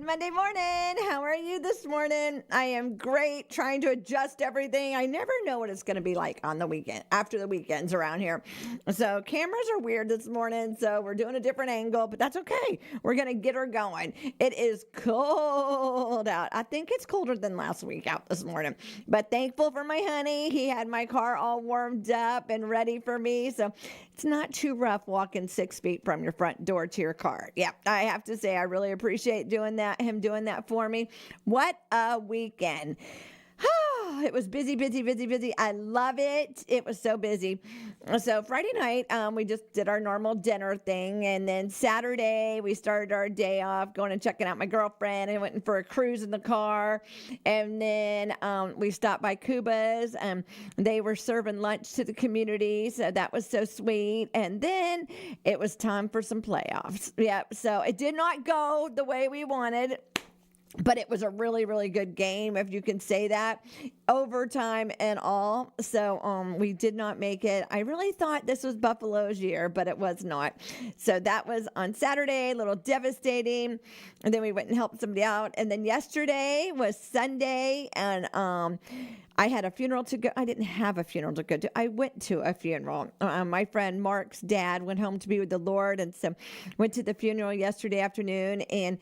Monday morning. How are you this morning? I am great, trying to adjust everything. I never know what it's going to be like on the weekend, after the weekends around here. So cameras are weird this morning, so we're doing a different angle, but that's okay. We're going to get her going. It is cold out. I think it's colder than last week out this morning, but thankful for my honey. He had my car all warmed up and ready for me, so it's not too rough walking 6 feet from your front door to your car. Yeah, I have to say I really appreciate him doing that for me. What a weekend. It was busy. I love it. It was so busy. So Friday night, we just did our normal dinner thing. And then Saturday, we started our day off going and checking out my girlfriend and went for a cruise in the car. And then we stopped by Cuba's. They were serving lunch to the community. So that was so sweet. And then it was time for some playoffs. Yeah. So it did not go the way we wanted. But it was a really, really good game, if you can say that, overtime and all. So we did not make it. I really thought this was Buffalo's year, but it was not. So that was on Saturday, a little devastating. And then we went and helped somebody out. And then yesterday was Sunday, and I had a funeral to go. I didn't have a funeral to go to. I went to a funeral. My friend Mark's dad went home to be with the Lord, and so went to the funeral yesterday afternoon. And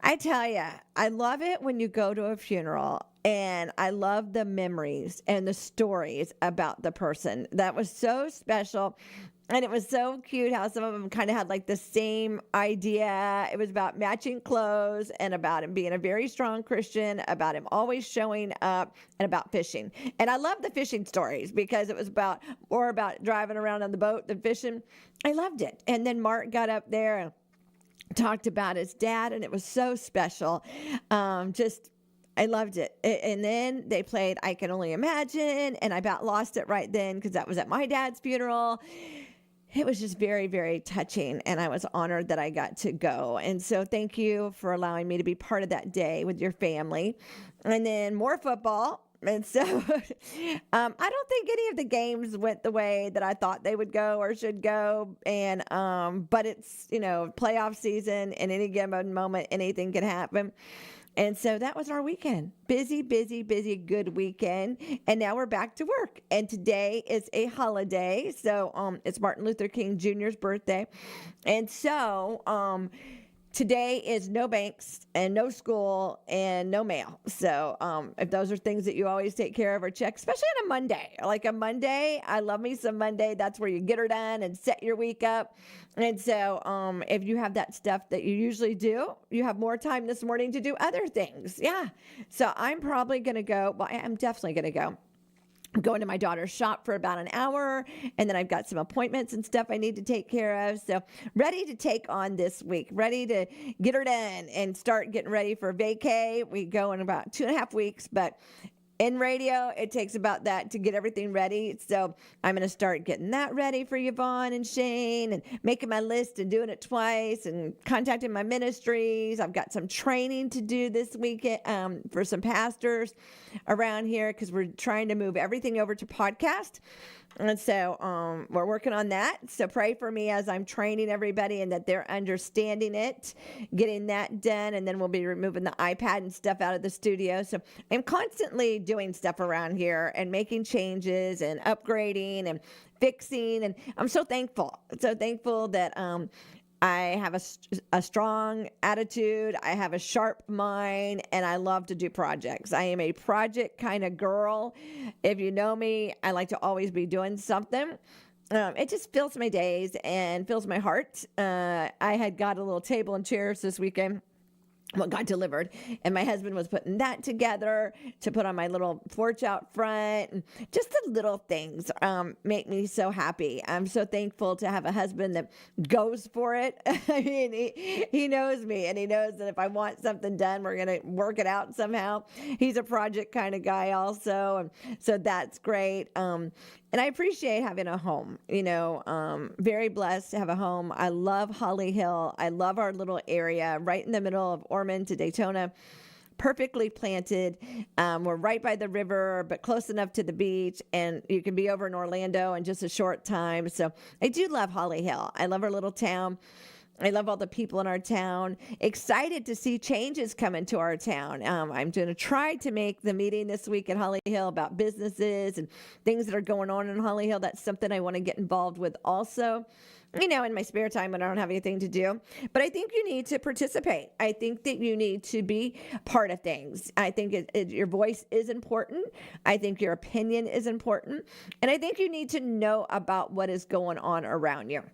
I tell you, I love it when you go to a funeral, and I love the memories and the stories about the person. That was so special. And it was so cute how some of them kind of had like the same idea. It was about matching clothes and about him being a very strong Christian, about him always showing up, and about fishing. And I love the fishing stories because it was more about driving around on the boat than fishing. I loved it. And then Mark got up there and talked about his dad, and it was so special. I loved it. And then they played I Can Only Imagine, and I about lost it right then because that was at my dad's funeral. It was just very, very touching, and I was honored that I got to go. And so thank you for allowing me to be part of that day with your family. And then more football. And so I don't think any of the games went the way that I thought they would go or should go. And but it's, playoff season, and any given moment, anything can happen. And so that was our weekend. Busy, good weekend. And now we're back to work. And today is a holiday. So it's Martin Luther King Jr.'s birthday. And so today is no banks and no school and no mail. So if those are things that you always take care of or check, especially on a Monday. Like a Monday, I love me some Monday. That's where you get her done and set your week up. And so if you have that stuff that you usually do, you have more time this morning to do other things. Yeah. So I'm probably going to go. Well, I'm definitely going to go. I'm going to my daughter's shop for about an hour, and then I've got some appointments and stuff I need to take care of. So ready to take on this week, ready to get her done and start getting ready for vacay. We go in about 2.5 weeks, but in radio, it takes about that to get everything ready. So I'm going to start getting that ready for Yvonne and Shane, and making my list and doing it twice, and contacting my ministries. I've got some training to do this weekend for some pastors around here because we're trying to move everything over to podcast. And so we're working on that. So pray for me as I'm training everybody and that they're understanding it, getting that done. And then we'll be removing the iPad and stuff out of the studio. So I'm constantly doing stuff around here and making changes and upgrading and fixing. And I'm so thankful that I have a strong attitude. I have a sharp mind, and I love to do projects. I am a project kind of girl. If you know me, I like to always be doing something. It just fills my days and fills my heart. I had got a little table and chairs this weekend. What got delivered, and my husband was putting that together to put on my little porch out front. And just the little things make me so happy. I'm so thankful to have a husband that goes for it. I mean, he knows me, and he knows that if I want something done, we're going to work it out somehow. He's a project kind of guy also, and so that's great. And I appreciate having a home, very blessed to have a home. I love Holly Hill. I love our little area right in the middle of Ormond to Daytona. Perfectly planted. We're right by the river, but close enough to the beach, and you can be over in Orlando in just a short time. So I do love Holly Hill. I love our little town. I love all the people in our town. Excited to see changes come into our town. I'm going to try to make the meeting this week at Holly Hill about businesses and things that are going on in Holly Hill. That's something I want to get involved with also, in my spare time when I don't have anything to do. But I think you need to participate. I think that you need to be part of things. I think your voice is important. I think your opinion is important. And I think you need to know about what is going on around you.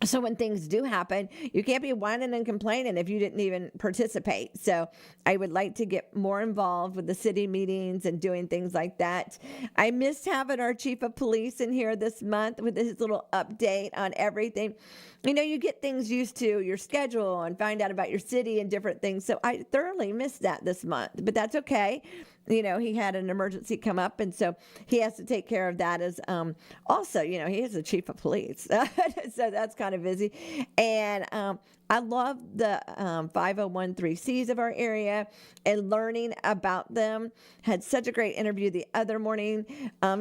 So when things do happen, you can't be whining and complaining if you didn't even participate. So I would like to get more involved with the city meetings and doing things like that. I missed having our chief of police in here this month with his little update on everything. You get things used to your schedule and find out about your city and different things. So I thoroughly missed that this month, but that's okay. He had an emergency come up, and so he has to take care of that as also, he is the chief of police. So that's kind of busy. And I love the 501(c)(3)s of our area and learning about them. Had such a great interview the other morning.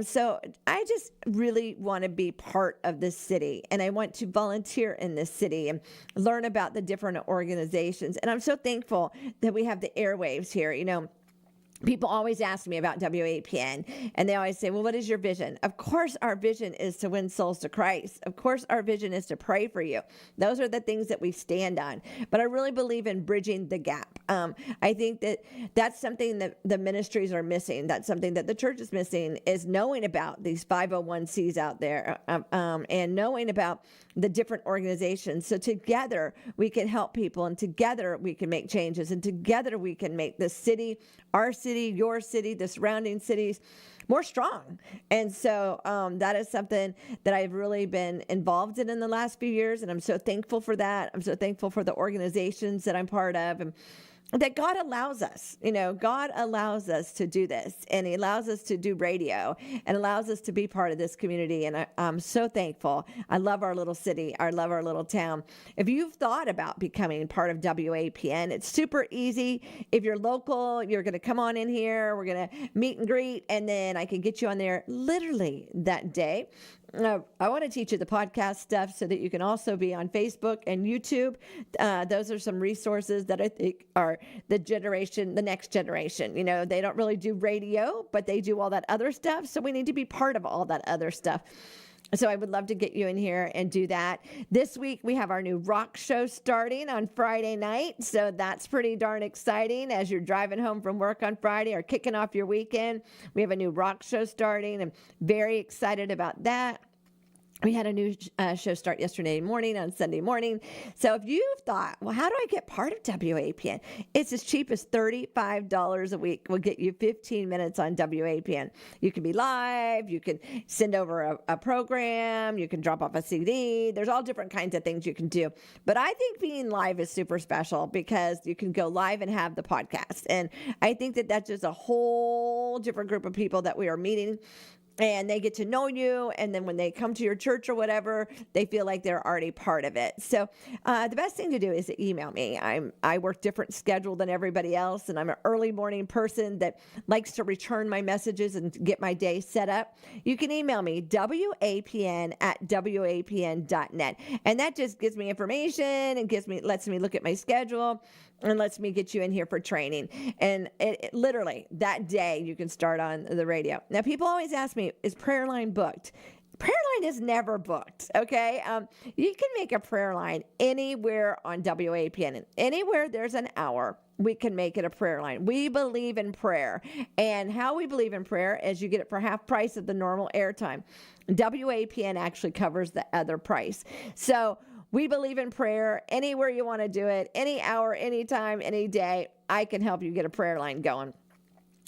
So I just really want to be part of this city, and I want to volunteer in this city and learn about the different organizations. And I'm so thankful that we have the airwaves here. People always ask me about WAPN, and they always say, well, what is your vision? Of course, our vision is to win souls to Christ. Of course, our vision is to pray for you. Those are the things that we stand on. But I really believe in bridging the gap. I think that that's something that the ministries are missing. That's something that the church is missing, is knowing about these 501(c)s out there and knowing about the different organizations. So together we can help people, and together we can make changes, and together we can make the city, our city, your city, the surrounding cities more strong. And so that is something that I've really been involved in the last few years. And I'm so thankful for that. I'm so thankful for the organizations that I'm part of, and that God allows us, God allows us to do this, and he allows us to do radio, and allows us to be part of this community. And I'm so thankful. I love our little city. I love our little town. If you've thought about becoming part of WAPN, it's super easy. If you're local, you're going to come on in here. We're going to meet and greet, and then I can get you on there literally that day. I want to teach you the podcast stuff so that you can also be on Facebook and YouTube. Those are some resources that I think are the next generation. They don't really do radio, but they do all that other stuff. So we need to be part of all that other stuff. So I would love to get you in here and do that. This week, we have our new rock show starting on Friday night. So that's pretty darn exciting as you're driving home from work on Friday or kicking off your weekend. We have a new rock show starting. I'm very excited about that. We had a new show start yesterday morning on Sunday morning. So if you've thought, well, how do I get part of WAPN? It's as cheap as $35 a week. We'll get you 15 minutes on WAPN. You can be live. You can send over a program. You can drop off a CD. There's all different kinds of things you can do. But I think being live is super special because you can go live and have the podcast. And I think that that's just a whole different group of people that we are meeting. And they get to know you, and then when they come to your church or whatever, they feel like they're already part of it. So the best thing to do is to email me. I work different schedule than everybody else, and I'm an early morning person that likes to return my messages and get my day set up. You can email me, WAPN@WAPN.net, and that just gives me information and lets me look at my schedule and lets me get you in here for training. And it literally that day you can start on the radio. Now, people always ask me, is prayer line booked? Prayer line is never booked, okay? You can make a prayer line anywhere on WAPN. Anywhere there's an hour, we can make it a prayer line. We believe in prayer. And how we believe in prayer is you get it for half price of the normal airtime. WAPN actually covers the other price. So we believe in prayer anywhere you want to do it, any hour, anytime, any day. I can help you get a prayer line going.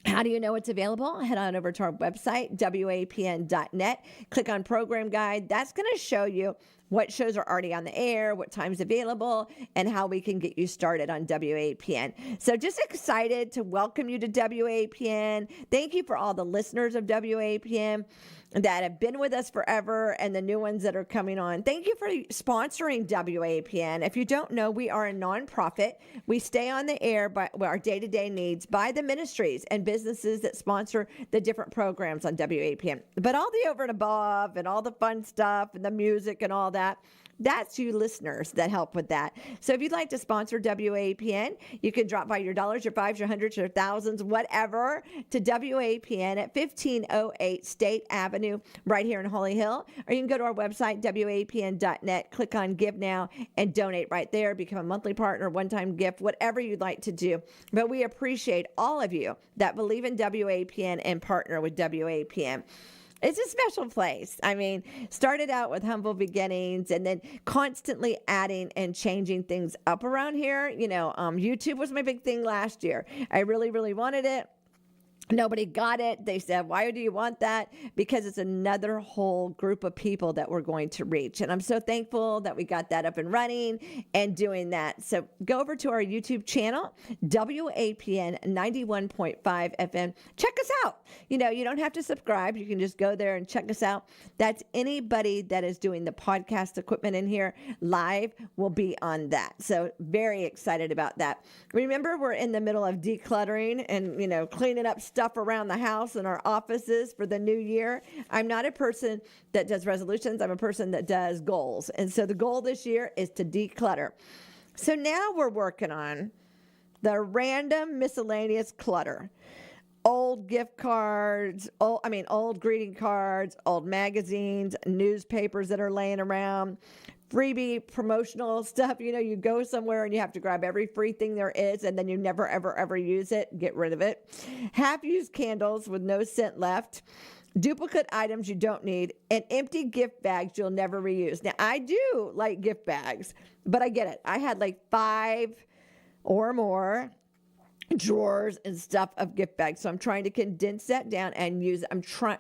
How do you know it's available? Head on over to our website, WAPN.net. Click on Program Guide. That's going to show you what shows are already on the air, what time's available, and how we can get you started on WAPN. So just excited to welcome you to WAPN. Thank you for all the listeners of WAPN that have been with us forever and the new ones that are coming on. Thank you for sponsoring WAPN. If you don't know, we are a nonprofit. We stay on the air by our day-to-day needs by the ministries and businesses that sponsor the different programs on WAPN. But all the over and above and all the fun stuff and the music and all that, That's you listeners that help with that. So if you'd like to sponsor WAPN, you can drop by your dollars, your fives, your hundreds, your thousands, whatever, to WAPN at 1508 State Avenue right here in Holy Hill. Or you can go to our website, WAPN.net, click on Give Now, and donate right there. Become a monthly partner, one-time gift, whatever you'd like to do. But we appreciate all of you that believe in WAPN and partner with WAPN. It's a special place. I mean, started out with humble beginnings and then constantly adding and changing things up around here. YouTube was my big thing last year. I really, really wanted it. Nobody got it. They said, why do you want that? Because it's another whole group of people that we're going to reach. And I'm so thankful that we got that up and running and doing that. So go over to our YouTube channel, WAPN 91.5 FM. Check us out. You don't have to subscribe. You can just go there and check us out. That's anybody that is doing the podcast equipment in here live will be on that. So very excited about that. Remember, we're in the middle of decluttering and, cleaning up stuff around the house and our offices for the new year. I'm not a person that does resolutions. I'm a person that does goals. And so the goal this year is to declutter. So now we're working on the random miscellaneous clutter. Old gift cards, old greeting cards, old magazines, newspapers that are laying around, freebie promotional stuff. You go somewhere and you have to grab every free thing there is, and then you never, ever, ever use it. Get rid of it. Half-used candles with no scent left. Duplicate items you don't need, and empty gift bags you'll never reuse. Now, I do like gift bags, but I get it. I had like 5 or more drawers and stuff of gift bags. So I'm trying to condense that down and use,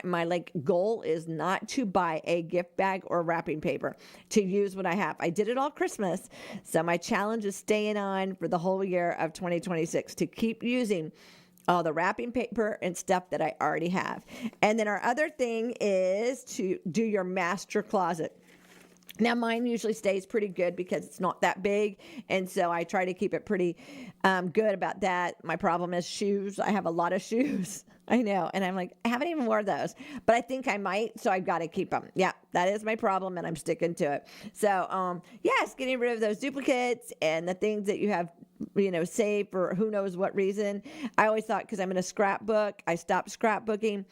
my goal is not to buy a gift bag or wrapping paper, to use what I have. I did it all Christmas. So my challenge is staying on for the whole year of 2026 to keep using all the wrapping paper and stuff that I already have. And then our other thing is to do your master closet. Now, mine usually stays pretty good because it's not that big, and so I try to keep it pretty good about that. My problem is shoes. I have a lot of shoes. I know, and I'm like, I haven't even worn those, but I think I might, so I've got to keep them. Yeah, that is my problem, and I'm sticking to it. So, yes, getting rid of those duplicates and the things that you have, saved for who knows what reason. I always thought because I'm in a scrapbook, I stopped scrapbooking.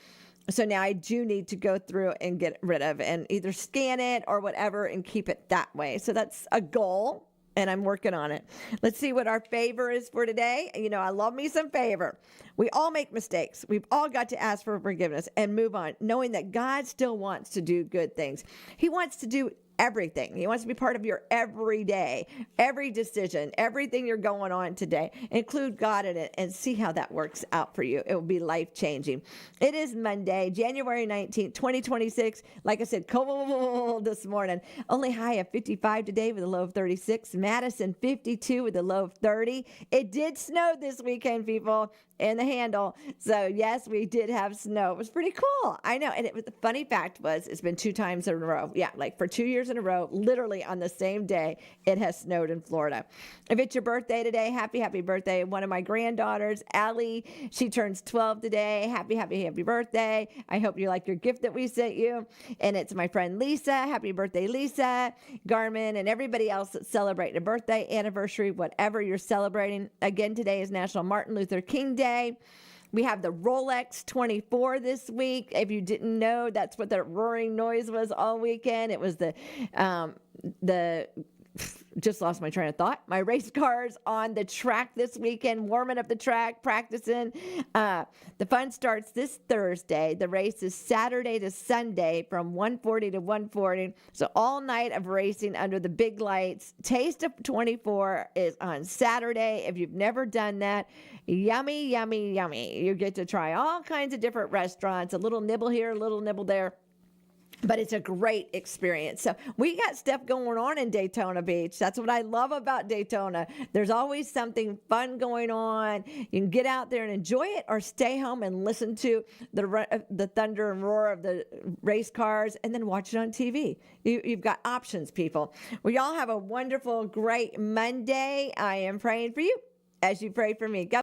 So now I do need to go through and get rid of and either scan it or whatever and keep it that way. So that's a goal, and I'm working on it. Let's see what our favor is for today. I love me some favor. We all make mistakes. We've all got to ask for forgiveness and move on, knowing that God still wants to do good things. He wants to do everything. He wants to be part of your every day, every decision, everything you're going on today. Include God in it and see how that works out for you. It will be life-changing. It is Monday, January 19th, 2026. Like I said, cold this morning. Only high of 55 today with a low of 36. Madison, 52 with a low of 30. It did snow this weekend, people, in the Handle. So, yes, we did have snow. It was pretty cool. I know. And the funny fact was it's been 2 times in a row. Yeah, like for 2 years in a row, literally on the same day, it has snowed in Florida. If it's your birthday today, happy birthday. One of my granddaughters, Allie, she turns 12 today. Happy birthday. I hope you like your gift that we sent you. And it's my friend Lisa. Happy birthday, Lisa, Garmin, and everybody else that's celebrating a birthday, anniversary, whatever you're celebrating. Again, today is National Martin Luther King Day. We have the Rolex 24 this week. If you didn't know, that's what that roaring noise was all weekend. It was the just lost my train of thought. My race cars on the track this weekend, warming up the track, practicing. The fun starts this Thursday. The race is Saturday to Sunday from 1:40 to 1:40. So all night of racing under the big lights. Taste of 24 is on Saturday. If you've never done that, yummy, yummy, yummy. You get to try all kinds of different restaurants, a little nibble here, a little nibble there. But it's a great experience. So we got stuff going on in Daytona Beach. That's what I love about Daytona. There's always something fun going on. You can get out there and enjoy it, or stay home and listen to the thunder and roar of the race cars and then watch it on TV. You've got options, people. We all have a wonderful, great Monday. I am praying for you as you pray for me. God